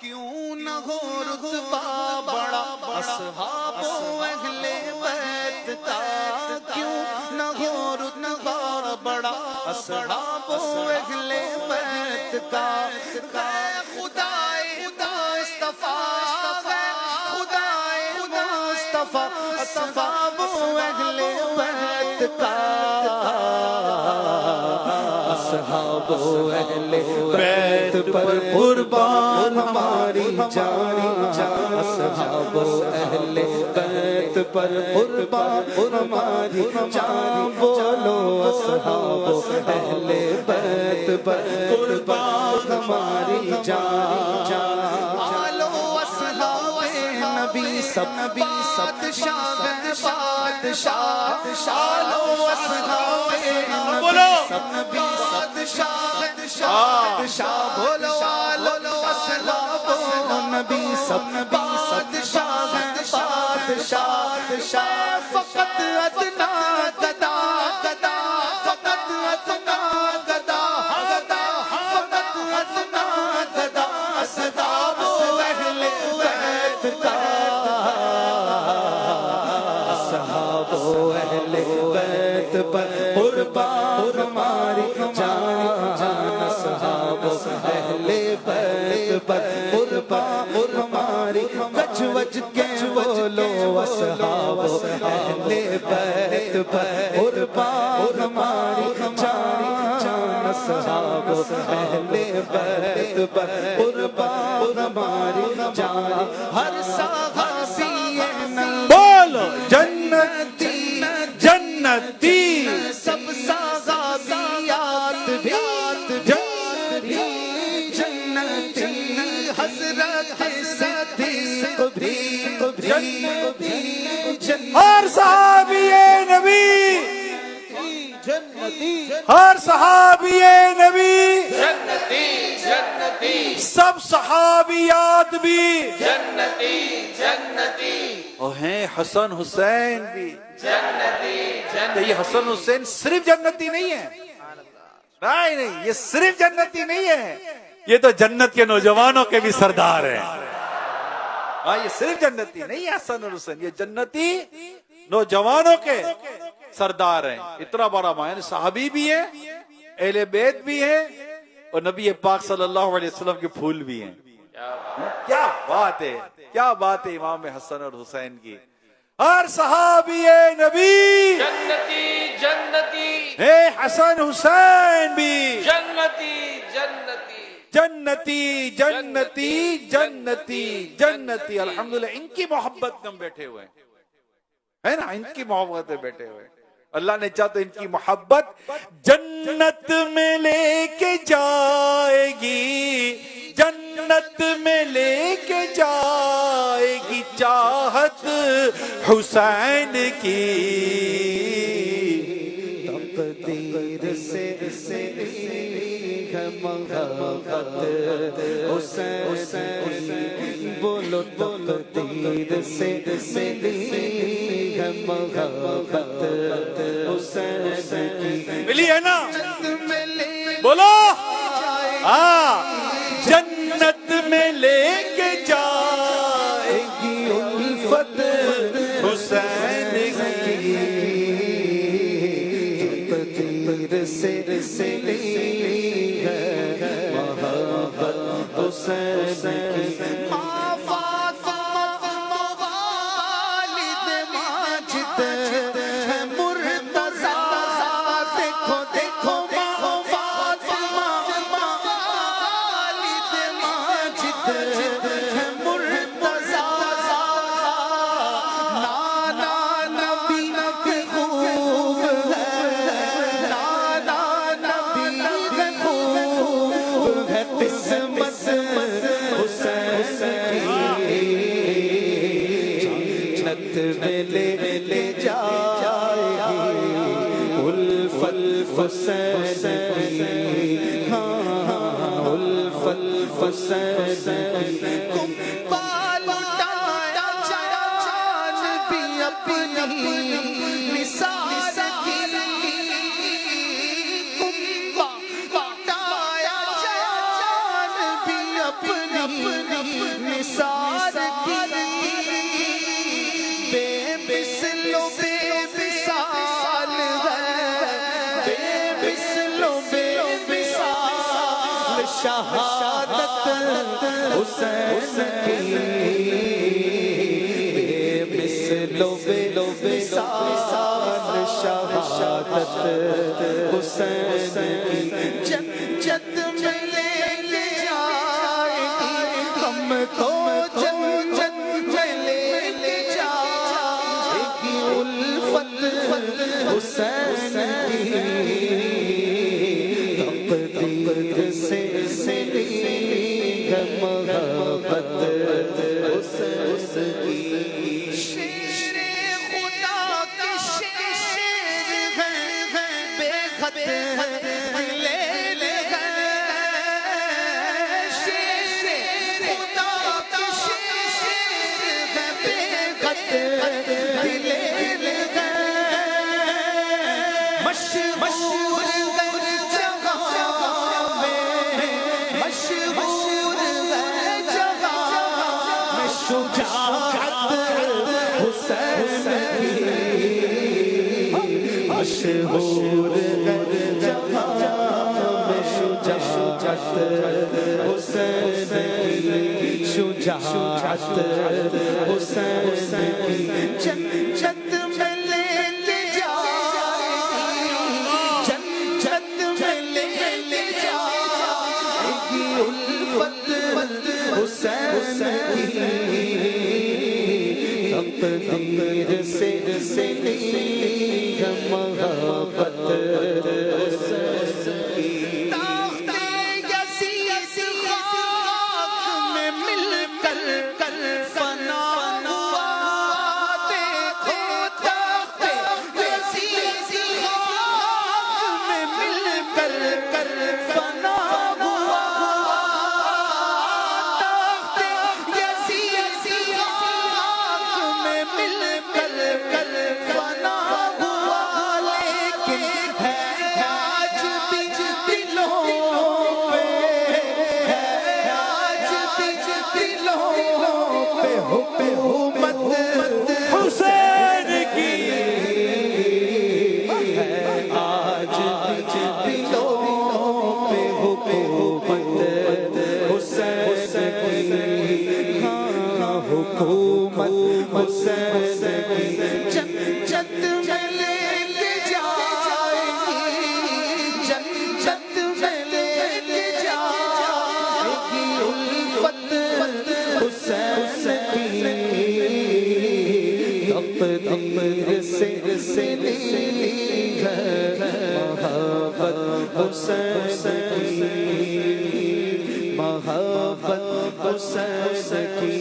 کیوں نہ ہو رتبہ بڑا اصحاب و اہل بیت کا، کیوں نہ ہو رتبہ بڑا اصحاب و اہل بیت کا، خدائے مصطفیٰ ہے، خدائے مصطفیٰ اصحاب و اہل بیت کا، اصحاب و اہل بیت پر قربان ہماری جان، اصحاب و اہل بیت پر قربان ہماری جان، بولو اصحاب و اہل بیت پر قربان ہماری جان، آلو اصحاب نبی سب بادشاہ بادشاہ، آلو اصحاب نبی سب بادشاہ بادشاہ، بولو آلو اصحاب نبی سب بادشاہ بادشاہ، فقط ادنا گدا گدا، فقط ادنا گدا گدا، فقط ادنا گدا، اصحاب اہل بیت کا، اصحاب اہل بیت پر قربان ہماری جان، اصحاب اہل بیت پر قربان ہماری، وج وج کے بولو اصحاب اہل بیت پر قربان ہماری جان، اصحاب اہل بیت پر قربان ہماری جان، ہر صحابی بولو جنتی جنتی، سب صحابیات بھی جنتی جنتی، حضرت صدیق بھی جنتی، ہر صحابی نبی جنتی، ہر صحابی نبی جنتی جنتی سب صحابیات بھی جنتی جنتی اور ہیں حسن حسین بھی جنتی تو جنتی، یہ حسن حسین صرف جنتی نہیں ہے، نہیں یہ صرف جنتی نہیں ہے، یہ تو جنت کے نوجوانوں کے بھی سردار ہیں، ہاں یہ صرف جنتی نہیں ہے حسن اور حسین، یہ جنتی نوجوانوں کے سردار ہیں، اتنا بڑا معنی، صحابی بھی ہیں، اہل بیت بھی ہیں، اور نبی پاک صلی اللہ علیہ وسلم کے پھول بھی ہیں، کیا بات ہے، کیا بات ہے امام حسن اور حسین کی، ہر صحابی نبی جنتی جنتی اے حسن حسین بھی جنتی جنتی جنتی جنتی جنتی جنتی، الحمدللہ ان کی محبت میں ہم بیٹھے ہوئے ہیں، ہے نا، ان کی محبت میں بیٹھے ہوئے ہیں، اللہ نے چاہا تو ان کی محبت جنت میں لے کے جائے گی، جنت میں لے کے جائے گی چاہت حسین کی، تقدیر سے ہے محبت حسین، بولو تقدیر سے ہے محبت حسین کی، ملی ہے نا، بولو ہاں، جنت میں لے کے جائے گی الفت حسین کی، تقدیر سے ہے محبت حسین کی، لے جائے گی الفت حسین کی، ہاں الفت حسین کی، بال اٹھایا جان بھی اپنی نثار کی، بال اٹھایا جان بھی اپنی حسین کی مثل و مثال شہادت حسین کی جنت میں لے جائے گی ہم کو جنت میں لے جائے گی الفت حسین کی تقدیر سے لی ہے محبت حسین کی شیر خدا کے شیر ہیں بے خط لے لے شیر خدا کے شیر ہیں بے خط لے لے مشہور جگہ میں مشہور جگہ میں شجاعت حسین کی مشہور جگہ میں شجاعت حسین کی شجاعت حسین کی جنت میں لے حسین کی تقدیر سے لی ہے محبت حسین کی تاخت یزید خاک میں مل کر فنا ہوا دیکھو تاخت یزید خاک میں مل کر فنا جنت میں لے جائے گی جنت میں لے جائے گی الفت حسین کی تقدیر سے لی ہے محبت حسین کی محبت حسین کی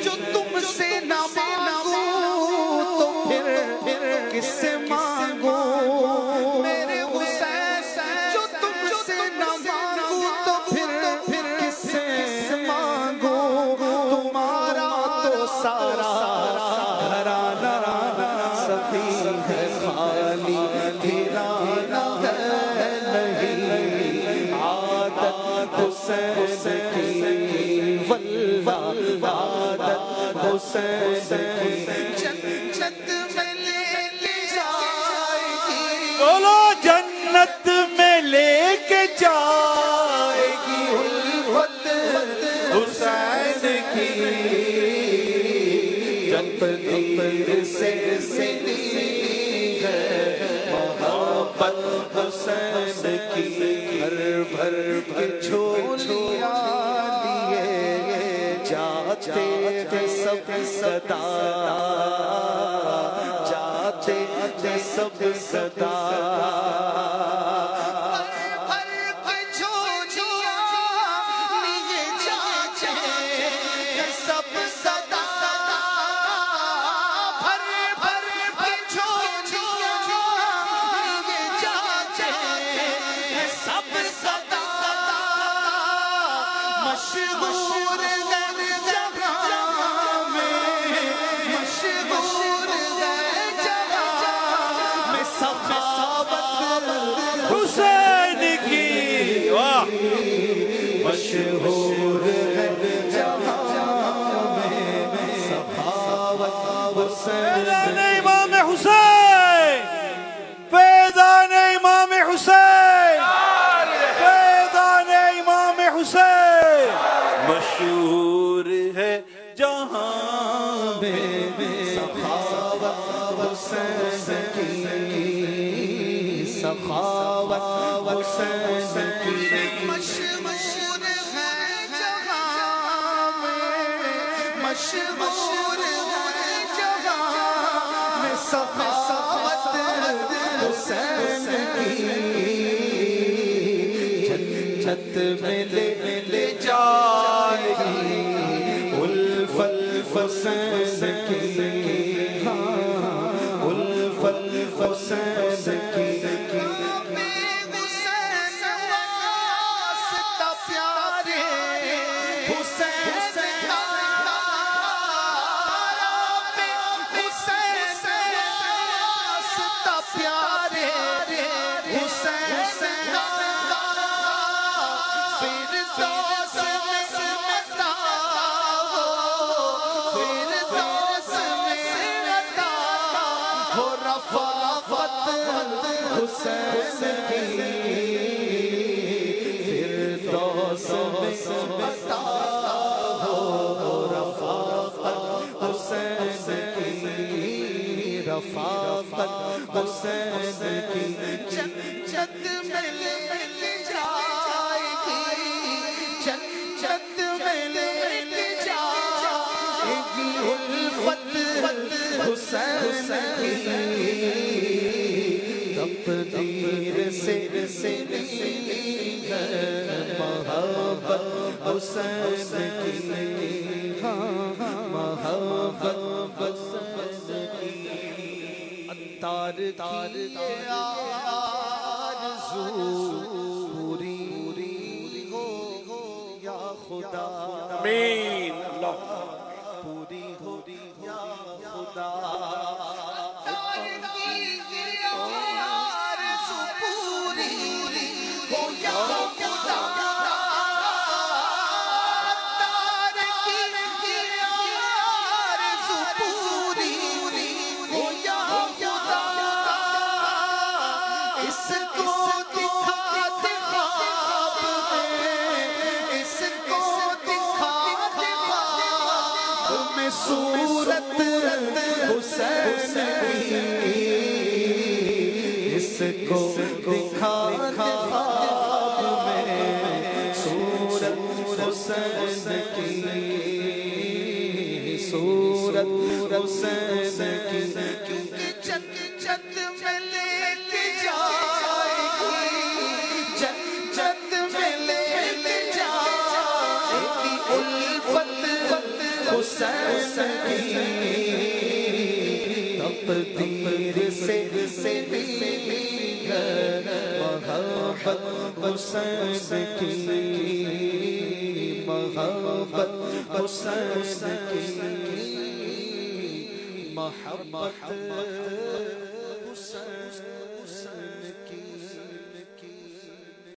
جو تم سے نہ مانگوں تو پھر کس سے مانگوں میرے حسین جو تم سے نہ مانگوں تو پھر کس سے مانگوں تمہارا تو سارا گھرانہ صفی ہے خالی ویرانہ ہے نہیں عادت حسین کی عادت حسین کی جنت میں لے جائے گی بولو جنت میں لے کے جائے گی الفت حسین کی تقدیر سے لی ہے محبت حسین کی گھر بھر کے جھولیاں جاتے تھے سب صدا جاتے تھے سب صدا بھر کے مشہور ہے جہاں میں، مشہور ہے جہاں میں سخاوت حسین کی، واہ، مشہور ہے جہاں میں سخاوت حسین فیضان امام حسین، فیضان امام حسین، فیضان امام حسین، مشہور ہے جہاں میں سخاوت حسین کی، سخاوت حسین کی، مشہور ہے جہاں میں، مشہور ہے جہاں میں سخاوت حسین کی، جنت میں لے جائے گی الفت حسین کی، الفت حسین کی، حسین کی، فردوس میں عطا ہو رفاقت حسین کی، رفاقت حسین کی، جنت میں لے جائے گی، جنت میں لے جائے گی الفت حسین کی، تقدیر سے ملی ہے محبت حسین کی، محبت حسین کی، عطار کی آرزو پوری ہو یا خدا، آمین، اللہ پوری ہو یا خدا، صورت حسین کی، اس کو دکھا خواب میں صورت حسین کی، صورت حسین کی، کیونکہ جنت میں لے جائے گی، جنت میں لے جائے گی الفت حسین کی، تقدیر سے ملی ہے محبت حسین کی، محبت حسین کی، محبت حسین